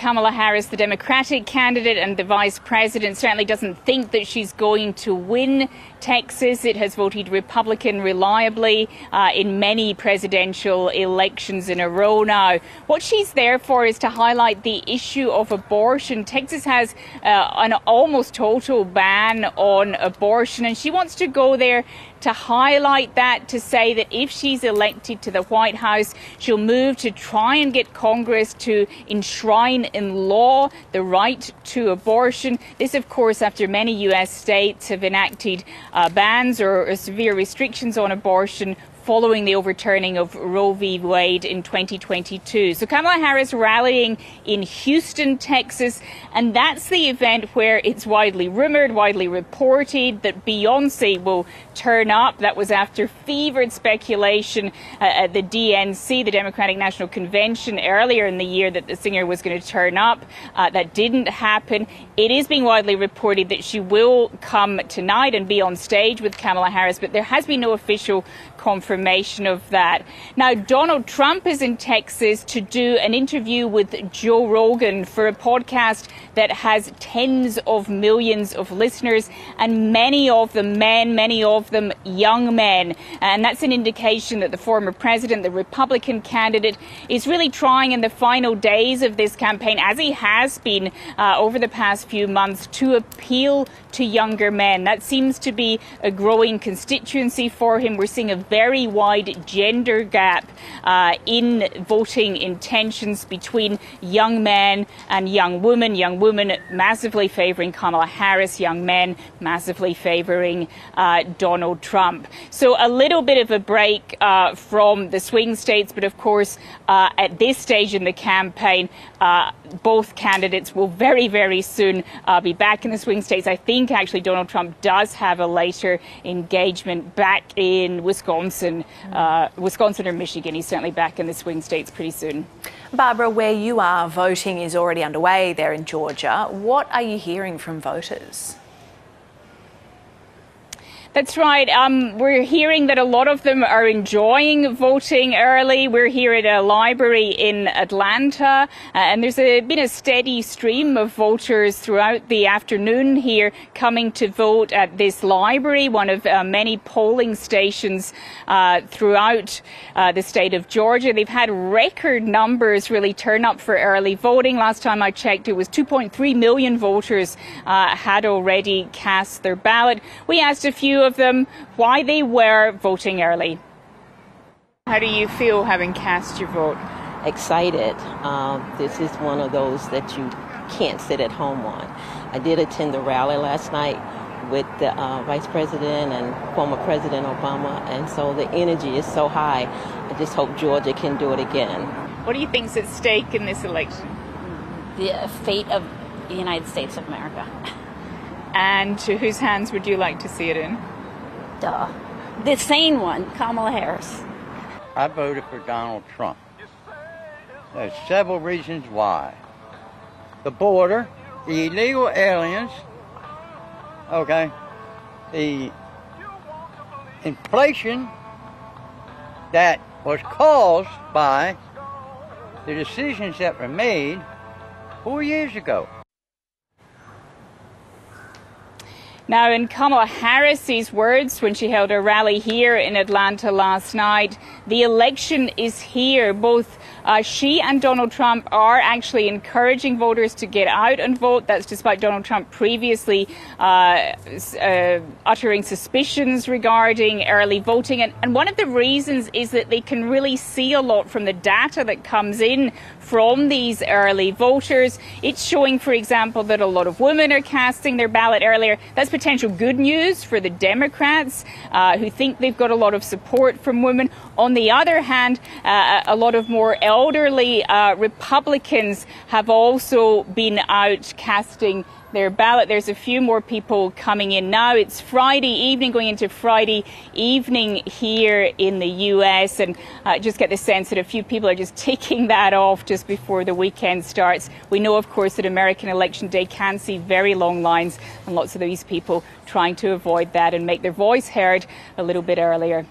Kamala Harris, the Democratic candidate and the vice president, certainly doesn't think that she's going to win Texas. It has voted Republican reliably in many presidential elections in a row now. What she's there for is to highlight the issue of abortion. Texas has an almost total ban on abortion, and she wants to go there to highlight that, to say that if she's elected to the White House, she'll move to try and get Congress to enshrine in law the right to abortion. This, of course, after many U.S. states have enacted bans or severe restrictions on abortion following the overturning of Roe v. Wade in 2022. So Kamala Harris rallying in Houston, Texas, and that's the event where it's widely rumored, widely reported that Beyonce will turn up. That was after fevered speculation at the DNC, the Democratic National Convention, earlier in the year that the singer was going to turn up. That didn't happen. It is being widely reported that she will come tonight and be on stage with Kamala Harris, but there has been no official confirmation of that. Now, Donald Trump is in Texas to do an interview with Joe Rogan for a podcast that has tens of millions of listeners, and many of them men, many of them young men. And that's an indication that the former president, the Republican candidate, is really trying in the final days of this campaign, as he has been over the past few months, to appeal to younger men. That seems to be a growing constituency for him. We're seeing a very wide gender gap in voting intentions between young men and young women. Young women massively favoring Kamala Harris, young men massively favoring Donald Trump. So a little bit of a break from the swing states, but of course at this stage in the campaign, both candidates will very, very soon be back in the swing states. I think actually Donald Trump does have a later engagement back in Wisconsin or Michigan. He's certainly back in the swing states pretty soon. Barbara, where you are, voting is already underway there in Georgia. What are you hearing from voters? That's right. We're hearing that a lot of them are enjoying voting early. We're here at a library in Atlanta, and there's been a steady stream of voters throughout the afternoon here coming to vote at this library, one of many polling stations throughout the state of Georgia. They've had record numbers really turn up for early voting. Last time I checked, it was 2.3 million voters had already cast their ballot. We asked a few of them why they were voting early. How do you feel having cast your vote? Excited. This is one of those that you can't sit at home on. I did attend the rally last night with the Vice President and former President Obama, and so the energy is so high. I just hope Georgia can do it again. What do you think's at stake in this election? The fate of the United States of America. And to whose hands would you like to see it in? Duh. The sane one, Kamala Harris. I voted for Donald Trump. There's several reasons why. The border, the illegal aliens, okay, the inflation that was caused by the decisions that were made 4 years ago. Now, in Kamala Harris's words when she held a rally here in Atlanta last night, the election is here. Both she and Donald Trump are actually encouraging voters to get out and vote. That's despite Donald Trump previously uttering suspicions regarding early voting. And one of the reasons is that they can really see a lot from the data that comes in from these early voters. It's showing, for example, that a lot of women are casting their ballot earlier. That's potential good news for the Democrats who think they've got a lot of support from women. On the other hand, a lot of more elderly Republicans have also been out casting their ballot. There's a few more people coming in now. It's Friday evening, going into Friday evening here in the U.S. And just get the sense that a few people are just ticking that off just before the weekend starts. We know, of course, that American Election Day can see very long lines, and lots of these people trying to avoid that and make their voice heard a little bit earlier.